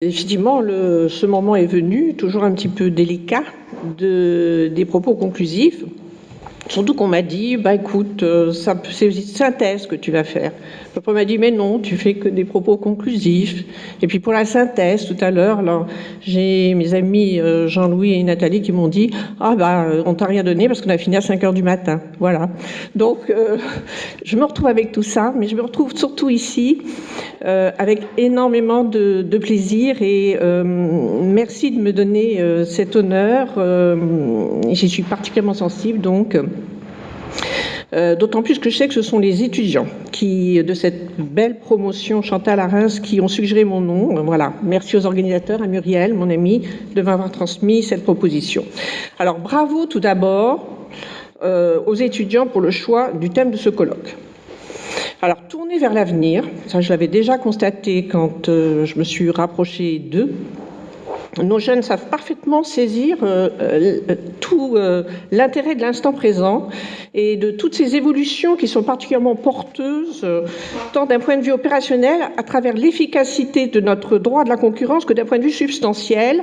Effectivement, ce moment est venu, toujours un petit peu délicat, des propos conclusifs. Surtout qu'on m'a dit, bah écoute, c'est une synthèse que tu vas faire. Après on m'a dit, mais non, tu fais que des propos conclusifs. Et puis pour la synthèse, tout à l'heure, alors j'ai mes amis Jean-Louis et Nathalie qui m'ont dit, ah bah on t'a rien donné parce qu'on a fini à 5h du matin. Voilà. Donc je me retrouve avec tout ça, mais je me retrouve surtout ici avec énormément de plaisir et merci de me donner cet honneur. J'y suis particulièrement sensible donc. D'autant plus que je sais que ce sont les étudiants de cette belle promotion Chantal à Reims qui ont suggéré mon nom. Voilà, merci aux organisateurs, à Muriel, mon amie, de m'avoir transmis cette proposition. Alors bravo tout d'abord aux étudiants pour le choix du thème de ce colloque. Alors tourner vers l'avenir, ça je l'avais déjà constaté quand je me suis rapprochée d'eux. Nos jeunes savent parfaitement saisir tout l'intérêt de l'instant présent et de toutes ces évolutions qui sont particulièrement porteuses, tant d'un point de vue opérationnel, à travers l'efficacité de notre droit de la concurrence, que d'un point de vue substantiel.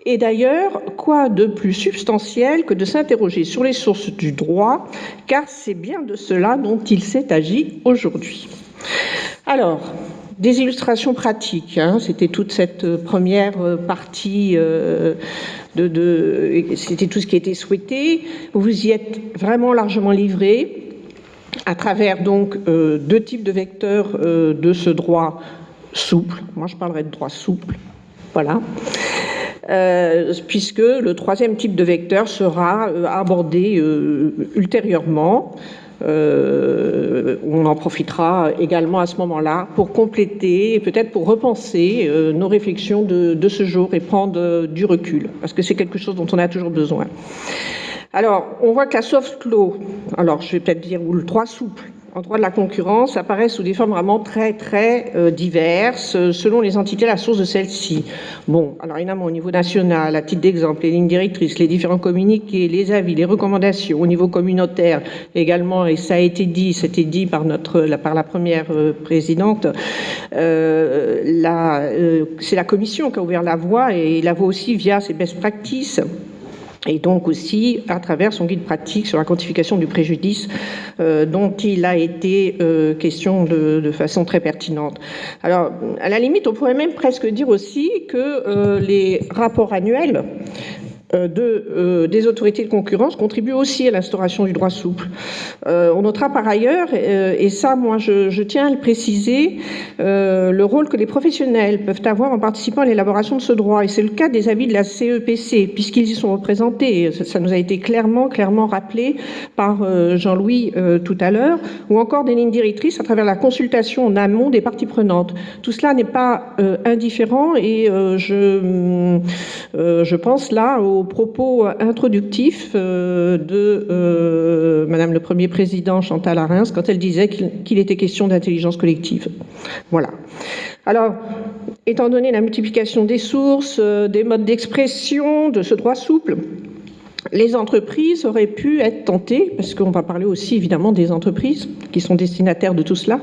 Et d'ailleurs, quoi de plus substantiel que de s'interroger sur les sources du droit, car c'est bien de cela dont il s'est agi aujourd'hui. Alors, des illustrations pratiques, hein, c'était toute cette première partie, c'était tout ce qui était souhaité. Vous y êtes vraiment largement livré à travers donc deux types de vecteurs de ce droit souple. Moi, je parlerai de droit souple, voilà. Puisque le troisième type de vecteur sera abordé ultérieurement. On en profitera également à ce moment-là pour compléter et peut-être pour repenser nos réflexions de ce jour et prendre du recul, parce que c'est quelque chose dont on a toujours besoin. Alors, on voit que la soft law, alors je vais peut-être dire, ou le droit souple, en droit de la concurrence, apparaît sous des formes vraiment très diverses, selon les entités, la source de celle-ci. Bon, alors évidemment, au niveau national, à titre d'exemple, les lignes directrices, les différents communiqués, les avis, les recommandations, au niveau communautaire également, et ça a été dit, c'était dit par la première présidente, c'est la commission qui a ouvert la voie, et la voie aussi via ses best practices. Et donc aussi à travers son guide pratique sur la quantification du préjudice dont il a été question de façon très pertinente. Alors, à la limite, on pourrait même presque dire aussi que les rapports annuels des autorités de concurrence contribuent aussi à l'instauration du droit souple. On notera par ailleurs, et ça moi je tiens à le préciser, le rôle que les professionnels peuvent avoir en participant à l'élaboration de ce droit, et c'est le cas des avis de la CEPC, puisqu'ils y sont représentés, ça nous a été clairement rappelé par Jean-Louis tout à l'heure, ou encore des lignes directrices à travers la consultation en amont des parties prenantes. Tout cela n'est pas indifférent, et je pense là aux propos introductifs de Madame le Premier Président Chantal à Reims quand elle disait qu'il était question d'intelligence collective. Voilà. Alors, étant donné la multiplication des sources, des modes d'expression de ce droit souple, les entreprises auraient pu être tentées, parce qu'on va parler aussi évidemment des entreprises qui sont destinataires de tout cela,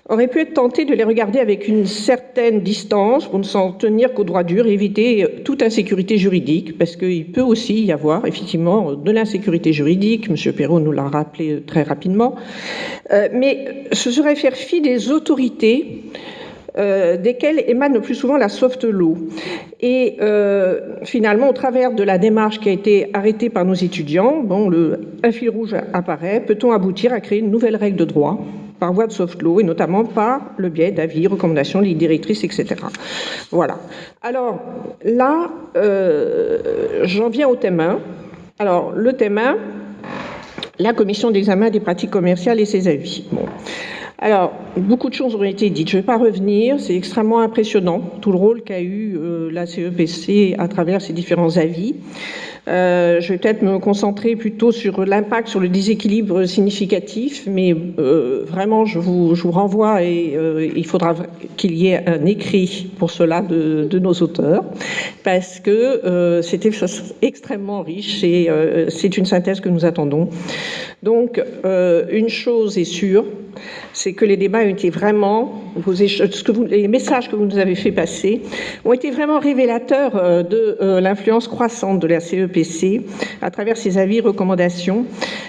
auraient pu être tentées de les regarder avec une certaine distance pour ne s'en tenir qu'au droit dur et éviter toute insécurité juridique, parce qu'il peut aussi y avoir effectivement de l'insécurité juridique, M. Perrault nous l'a rappelé très rapidement, mais ce serait faire fi des autorités desquelles émane le plus souvent la soft law. Et finalement, au travers de la démarche qui a été arrêtée par nos étudiants, bon, un fil rouge apparaît, peut-on aboutir à créer une nouvelle règle de droit par voie de soft law, et notamment par le biais d'avis, recommandations, lignes directrices, etc. Voilà. Alors là, j'en viens au thème 1. Alors, le thème 1, la commission d'examen des pratiques commerciales et ses avis. Bon. Alors, beaucoup de choses ont été dites. Je ne vais pas revenir, c'est extrêmement impressionnant, tout le rôle qu'a eu la CEPC à travers ses différents avis. Je vais peut-être me concentrer plutôt sur l'impact sur le déséquilibre significatif, mais vraiment, je vous renvoie et il faudra qu'il y ait un écrit pour cela de nos auteurs, parce que c'était extrêmement riche et c'est une synthèse que nous attendons. Donc, une chose est sûre, c'est que les débats ont été vraiment, les messages que vous nous avez fait passer ont été vraiment révélateurs de l'influence croissante de la CEPC à travers ses avis et recommandations,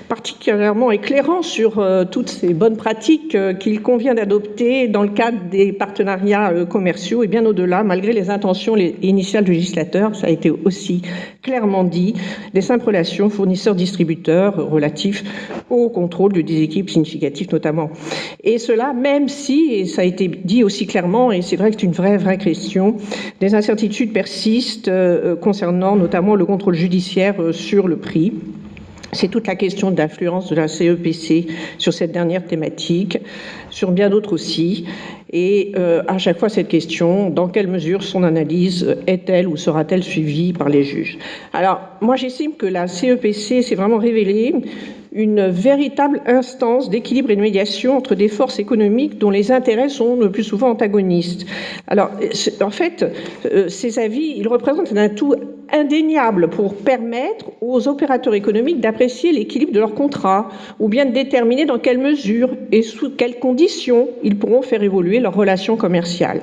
particulièrement éclairants sur toutes ces bonnes pratiques qu'il convient d'adopter dans le cadre des partenariats commerciaux et bien au-delà, malgré les intentions initiales du législateur, ça a été aussi clairement dit, des simples relations fournisseurs-distributeurs relatifs au contrôle du déséquilibre significatif notamment. Et cela, même si, et ça a été dit aussi clairement, et c'est vrai que c'est une vraie question, des incertitudes persistent concernant notamment le contrôle judiciaire sur le prix. C'est toute la question d'influence de la CEPC sur cette dernière thématique, sur bien d'autres aussi. Et à chaque fois, cette question, dans quelle mesure son analyse est-elle ou sera-t-elle suivie par les juges? Alors, moi, j'estime que la CEPC s'est vraiment révélée une véritable instance d'équilibre et de médiation entre des forces économiques dont les intérêts sont le plus souvent antagonistes. Alors, en fait, ces avis, ils représentent un atout indéniable pour permettre aux opérateurs économiques d'apprécier l'équilibre de leurs contrats ou bien de déterminer dans quelle mesure et sous quelles conditions ils pourront faire évoluer leurs relations commerciales.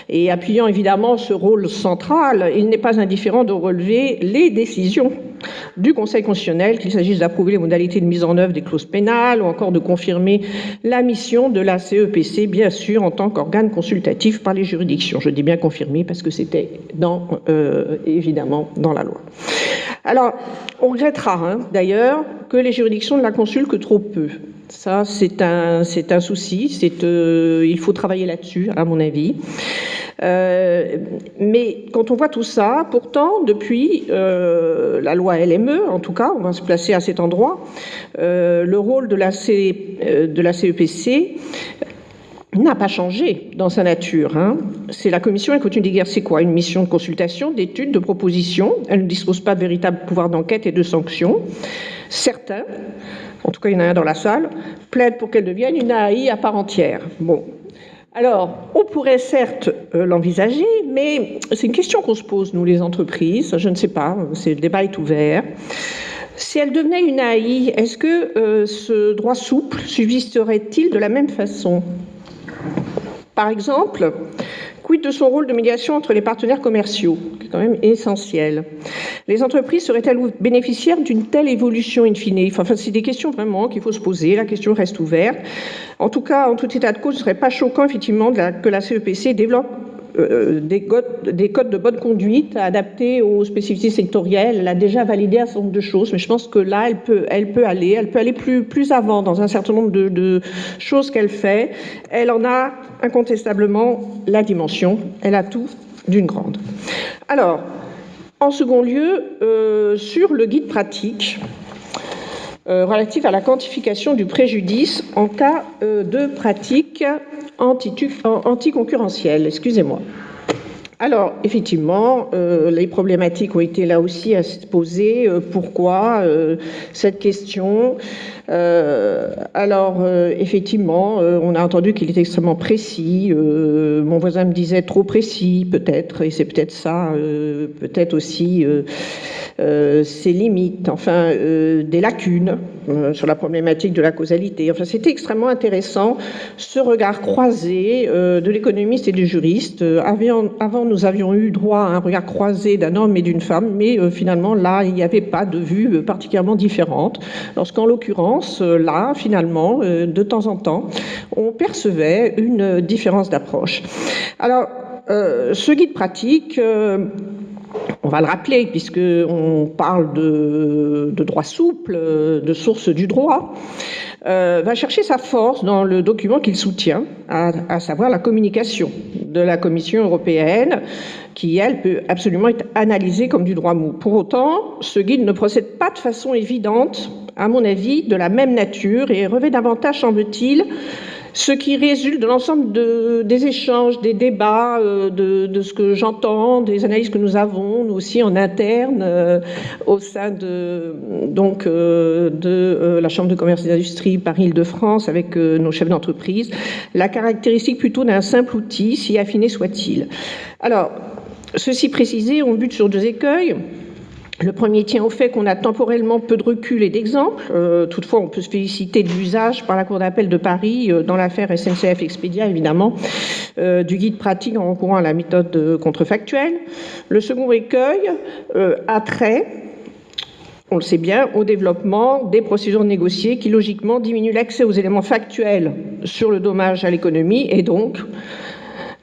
Et appuyant évidemment ce rôle central, il n'est pas indifférent de relever les décisions du Conseil constitutionnel, qu'il s'agisse d'approuver les modalités de mise en œuvre des clauses pénales ou encore de confirmer la mission de la CEPC, bien sûr, en tant qu'organe consultatif par les juridictions. Je dis bien confirmer parce que c'était évidemment dans la loi. Alors, on regrettera d'ailleurs que les juridictions ne la consultent que trop peu. Ça, c'est un souci, il faut travailler là-dessus, à mon avis. Mais quand on voit tout ça, pourtant, depuis la loi LME, en tout cas, on va se placer à cet endroit, le rôle de la CEPC n'a pas changé dans sa nature. C'est la commission, elle continue d'exercer quoi? Une mission de consultation, d'étude, de proposition. Elle ne dispose pas de véritable pouvoir d'enquête et de sanction. Certains, en tout cas il y en a un dans la salle, plaident pour qu'elle devienne une AI à part entière. Bon. Alors, on pourrait certes l'envisager, mais c'est une question qu'on se pose, nous, les entreprises. Je ne sais pas, le débat est ouvert. Si elle devenait une AI, est-ce que ce droit souple subsisterait-il de la même façon? Par exemple, quid de son rôle de médiation entre les partenaires commerciaux, qui est quand même essentiel? Les entreprises seraient-elles bénéficiaires d'une telle évolution in fine? Enfin, c'est des questions vraiment qu'il faut se poser, la question reste ouverte. En tout cas, en tout état de cause, ce ne serait pas choquant, effectivement, que la CEPC développe des codes de bonne conduite adaptés aux spécificités sectorielles. Elle a déjà validé un certain nombre de choses, mais je pense que là, elle peut aller plus avant dans un certain nombre de choses qu'elle fait. Elle en a incontestablement la dimension, elle a tout d'une grande. Alors, en second lieu, sur le guide pratique relatif à la quantification du préjudice en cas de pratique anticoncurrentielle. Excusez-moi. Alors, effectivement, les problématiques ont été là aussi à se poser. Pourquoi cette question? Effectivement, on a entendu qu'il était extrêmement précis. Mon voisin me disait trop précis, peut-être, et c'est peut-être ça, peut-être aussi ses limites, enfin, des lacunes sur la problématique de la causalité. Enfin, c'était extrêmement intéressant, ce regard croisé de l'économiste et du juriste. Avant, nous avions eu droit à un regard croisé d'un homme et d'une femme, mais finalement, là, il n'y avait pas de vue particulièrement différente. Lorsqu'en l'occurrence, là, finalement, de temps en temps, on percevait une différence d'approche. Alors, ce guide pratique, on va le rappeler, puisqu'on parle de droit souple, de source du droit, va chercher sa force dans le document qu'il soutient, à savoir la communication de la Commission européenne, qui, elle, peut absolument être analysée comme du droit mou. Pour autant, ce guide ne procède pas de façon évidente, à mon avis, de la même nature et revêt davantage, semble-t-il, ce qui résulte de l'ensemble des échanges, des débats, de ce que j'entends, des analyses que nous avons, nous aussi en interne, au sein de la Chambre de commerce et d'industrie Paris-Île-de-France, avec nos chefs d'entreprise, la caractéristique plutôt d'un simple outil, si affiné soit-il. Alors, ceci précisé, on bute sur 2 écueils. Le premier tient au fait qu'on a temporellement peu de recul et d'exemples. Toutefois, on peut se féliciter de l'usage par la Cour d'appel de Paris, dans l'affaire SNCF Expedia, évidemment, du guide pratique en recourant à la méthode contrefactuelle. Le second écueil a trait, on le sait bien, au développement des procédures négociées qui, logiquement, diminuent l'accès aux éléments factuels sur le dommage à l'économie et donc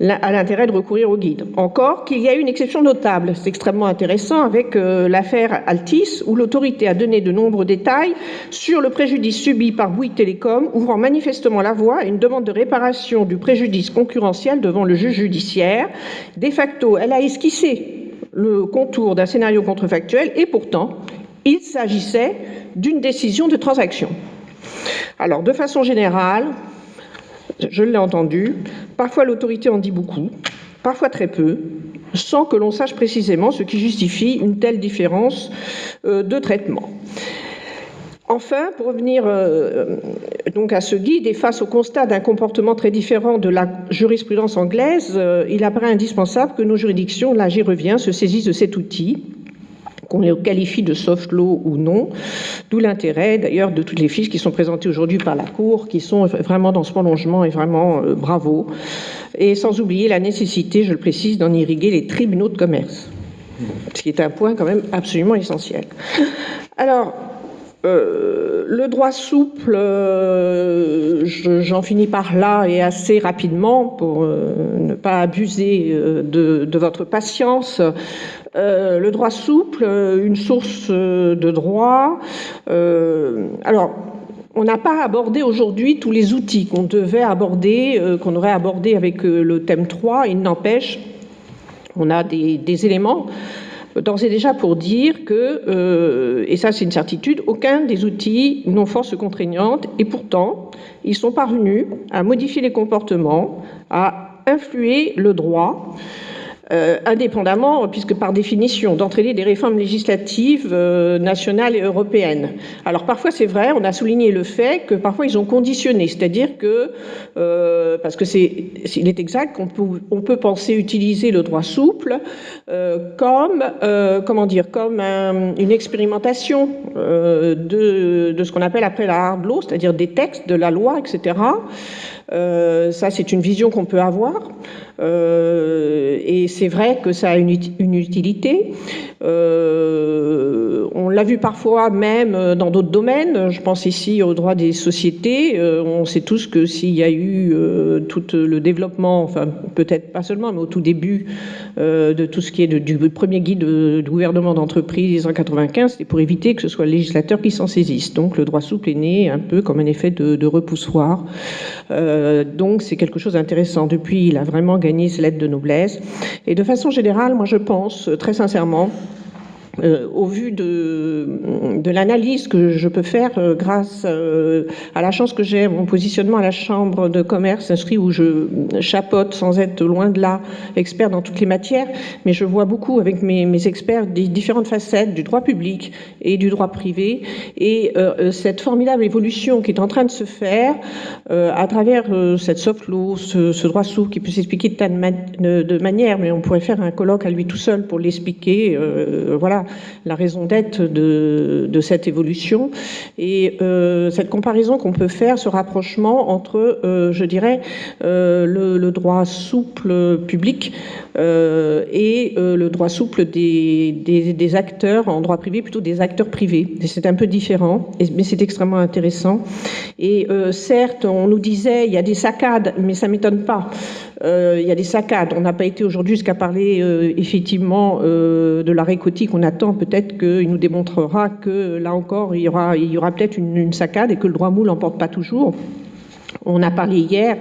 à l'intérêt de recourir au guide. Encore qu'il y a une exception notable, c'est extrêmement intéressant, avec l'affaire Altis, où l'autorité a donné de nombreux détails sur le préjudice subi par Bouygues Télécom, ouvrant manifestement la voie à une demande de réparation du préjudice concurrentiel devant le juge judiciaire. De facto, elle a esquissé le contour d'un scénario contrefactuel et pourtant, il s'agissait d'une décision de transaction. Alors, de façon générale, je l'ai entendu, parfois l'autorité en dit beaucoup, parfois très peu, sans que l'on sache précisément ce qui justifie une telle différence de traitement. Enfin, pour revenir donc à ce guide et face au constat d'un comportement très différent de la jurisprudence anglaise, il apparaît indispensable que nos juridictions, là j'y reviens, se saisissent de cet outil, qu'on le qualifie de soft law ou non, d'où l'intérêt d'ailleurs de toutes les fiches qui sont présentées aujourd'hui par la Cour, qui sont vraiment dans ce prolongement et vraiment bravo, et sans oublier la nécessité, je le précise, d'en irriguer les tribunaux de commerce, ce qui est un point quand même absolument essentiel. Alors, le droit souple, j'en finis par là et assez rapidement pour ne pas abuser de votre patience. Le droit souple, une source de droit. Alors, on n'a pas abordé aujourd'hui tous les outils qu'on devait aborder, qu'on aurait abordé avec le thème 3. Il n'empêche, on a des éléments d'ores et déjà pour dire que, et ça c'est une certitude, aucun des outils n'ont force contraignante et pourtant ils sont parvenus à modifier les comportements, à influer le droit, indépendamment, puisque par définition, d'entraîner des réformes législatives nationales et européennes. Alors parfois c'est vrai, on a souligné le fait que parfois ils ont conditionné, c'est-à-dire que, parce que il est exact qu'on peut penser utiliser le droit souple comme, comme une expérimentation de ce qu'on appelle après la hard law, c'est-à-dire des textes, de la loi, etc. Ça c'est une vision qu'on peut avoir. Et c'est vrai que ça a une utilité. On l'a vu parfois même dans d'autres domaines. Je pense ici au droit des sociétés. On sait tous que s'il y a eu tout le développement, enfin peut-être pas seulement, mais au tout début de tout ce qui est du premier guide de gouvernement d'entreprise en 1995, c'était pour éviter que ce soit le législateur qui s'en saisisse. Donc le droit souple est né un peu comme un effet de repoussoir. Donc c'est quelque chose d'intéressant. Depuis, il a vraiment gagné ses lettres de noblesse. Et de façon générale, moi je pense très sincèrement, au vu de l'analyse que je peux faire grâce à la chance que j'ai, mon positionnement à la Chambre de commerce inscrit où je chapeaute sans être loin de là expert dans toutes les matières, mais je vois beaucoup avec mes experts des différentes facettes du droit public et du droit privé et cette formidable évolution qui est en train de se faire à travers cette soft law, ce droit souple qui peut s'expliquer de tas de manières, mais on pourrait faire un colloque à lui tout seul pour l'expliquer, voilà, la raison d'être de cette évolution et cette comparaison qu'on peut faire, ce rapprochement entre, je dirais, le droit souple public et le droit souple des acteurs en droit privé, plutôt des acteurs privés. C'est un peu différent, mais c'est extrêmement intéressant. Et certes, on nous disait, il y a des saccades, mais ça ne m'étonne pas. Il y a des saccades. On n'a pas été aujourd'hui jusqu'à parler effectivement de l'arrêt Coty qu'on attend. Peut-être qu'il nous démontrera que là encore, il y aura peut-être une saccade et que le droit mou l'emporte pas toujours. On a parlé hier,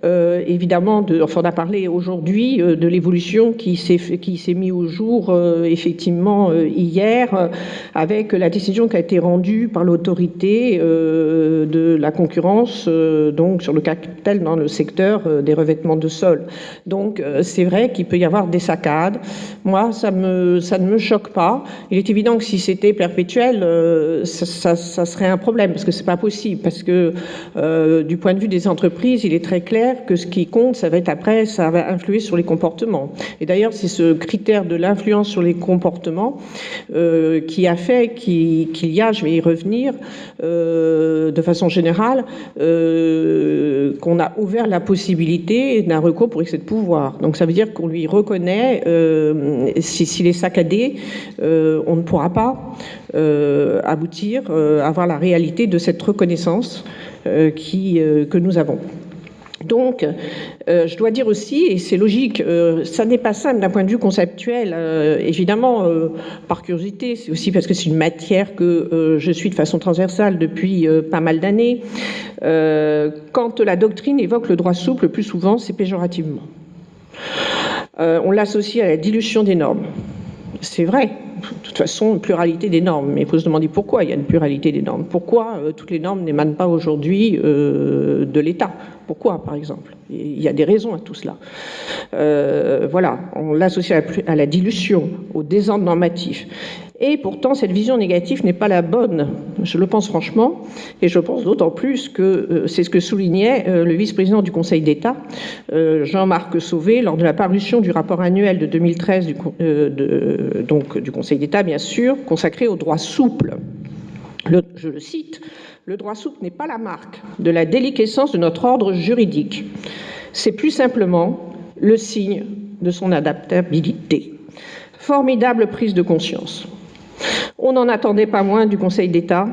évidemment, on a parlé aujourd'hui de l'évolution qui s'est mise au jour, effectivement, hier, avec la décision qui a été rendue par l'autorité de la concurrence, donc sur le cartel dans le secteur des revêtements de sol. Donc, c'est vrai qu'il peut y avoir des saccades. Moi, ça ne me choque pas. Il est évident que si c'était perpétuel, ça serait un problème, parce que c'est pas possible, parce que du point de vue des entreprises, il est très clair que ce qui compte, ça va être après, ça va influer sur les comportements. Et d'ailleurs, c'est ce critère de l'influence sur les comportements qui a fait qu'il y a, je vais y revenir, de façon générale, qu'on a ouvert la possibilité d'un recours pour excès de pouvoir. Donc ça veut dire qu'on lui reconnaît, s'il est saccadé, on ne pourra pas aboutir, avoir la réalité de cette reconnaissance que nous avons. Donc, je dois dire aussi, et c'est logique, ça n'est pas simple d'un point de vue conceptuel, évidemment, par curiosité, c'est aussi parce que c'est une matière que je suis de façon transversale depuis pas mal d'années. Quand la doctrine évoque le droit souple, le plus souvent, c'est péjorativement. On l'associe à la dilution des normes. C'est vrai. De toute façon, une pluralité des normes. Mais il faut se demander pourquoi il y a une pluralité des normes. Pourquoi toutes les normes n'émanent pas aujourd'hui de l'État? Pourquoi, par exemple? Il y a des raisons à tout cela. Voilà, on l'associe à la dilution, au désordre normatif. Et pourtant, cette vision négative n'est pas la bonne, je le pense franchement, et je pense d'autant plus que c'est ce que soulignait le vice-président du Conseil d'État, Jean-Marc Sauvé, lors de la parution du rapport annuel de 2013 du Conseil d'État, bien sûr, consacré au droit souple. Je le cite, « Le droit souple n'est pas la marque de la déliquescence de notre ordre juridique. C'est plus simplement le signe de son adaptabilité. » Formidable prise de conscience. On n'en attendait pas moins du Conseil d'État,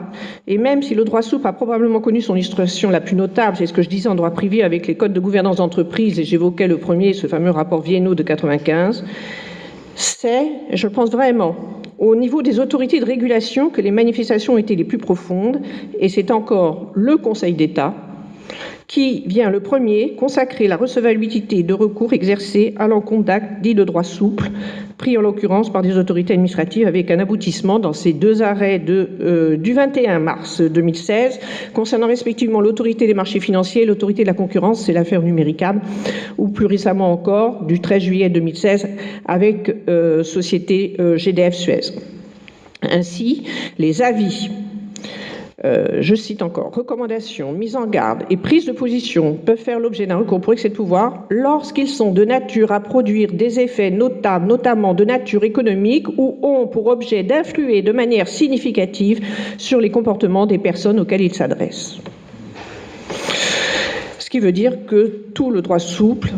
et même si le droit souple a probablement connu son illustration la plus notable, c'est ce que je disais en droit privé avec les codes de gouvernance d'entreprise, et j'évoquais le premier, ce fameux rapport Viennot de 1995, c'est, je pense vraiment, au niveau des autorités de régulation que les manifestations ont été les plus profondes, et c'est encore le Conseil d'État qui vient le premier consacrer la recevabilité de recours exercés à l'encontre d'actes dits de droit souple, pris en l'occurrence par des autorités administratives, avec un aboutissement dans ces deux arrêts du 21 mars 2016, concernant respectivement l'autorité des marchés financiers et l'autorité de la concurrence, c'est l'affaire Numéricable, ou plus récemment encore, du 13 juillet 2016, avec société GDF Suez. Ainsi, les avis, je cite encore, recommandations, mise en garde et prise de position peuvent faire l'objet d'un recours pour excès de pouvoir lorsqu'ils sont de nature à produire des effets notables, notamment de nature économique, ou ont pour objet d'influer de manière significative sur les comportements des personnes auxquelles ils s'adressent. Ce qui veut dire que tout le droit souple,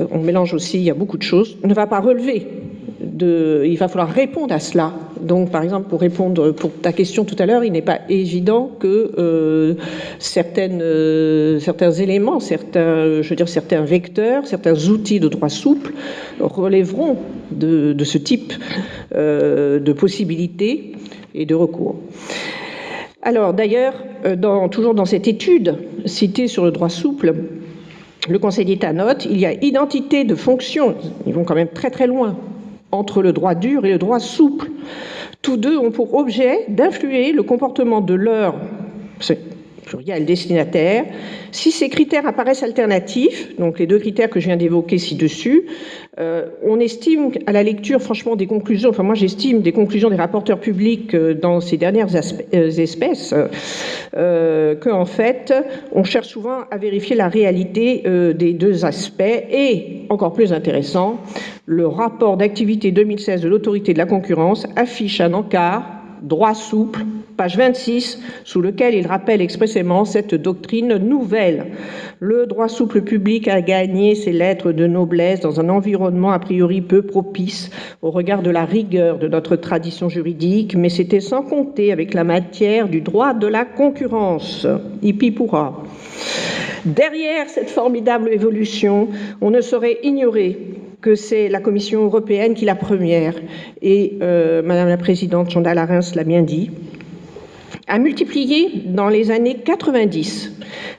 on mélange aussi, il y a beaucoup de choses, ne va pas relever. Il va falloir répondre à cela. Donc, par exemple, pour répondre pour ta question tout à l'heure, il n'est pas évident que certains éléments, certains vecteurs, certains outils de droit souple relèveront de ce type de possibilités et de recours. Alors, d'ailleurs, toujours dans cette étude citée sur le droit souple, le Conseil d'État note, il y a identité de fonction, ils vont quand même très très loin, entre le droit dur et le droit souple. Tous deux ont pour objet d'influer le comportement de leur pluriel destinataire. Si ces critères apparaissent alternatifs, donc les deux critères que je viens d'évoquer ci-dessus, on estime à la lecture, franchement, des conclusions, enfin moi j'estime des conclusions des rapporteurs publics dans ces dernières espèces, qu'en fait, on cherche souvent à vérifier la réalité des deux aspects, et, encore plus intéressant, le rapport d'activité 2016 de l'autorité de la concurrence affiche un encart droit souple, page 26, sous lequel il rappelle expressément cette doctrine nouvelle. Le droit souple public a gagné ses lettres de noblesse dans un environnement a priori peu propice au regard de la rigueur de notre tradition juridique, mais c'était sans compter avec la matière du droit de la concurrence. Hippie pourra. Derrière cette formidable évolution, on ne saurait ignorer que c'est la Commission européenne qui est la première, et Madame la Présidente Chantal Arens l'a bien dit, a multiplié dans les années 90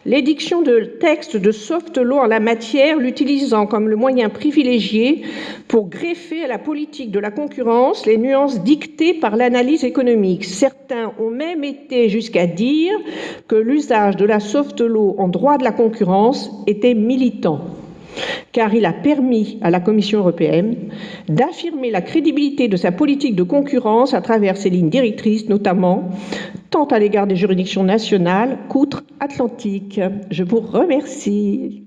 l'édiction de textes de soft law en la matière, l'utilisant comme le moyen privilégié pour greffer à la politique de la concurrence les nuances dictées par l'analyse économique. Certains ont même été jusqu'à dire que l'usage de la soft law en droit de la concurrence était militant, car il a permis à la Commission européenne d'affirmer la crédibilité de sa politique de concurrence à travers ses lignes directrices, notamment tant à l'égard des juridictions nationales qu'outre-Atlantique. Je vous remercie.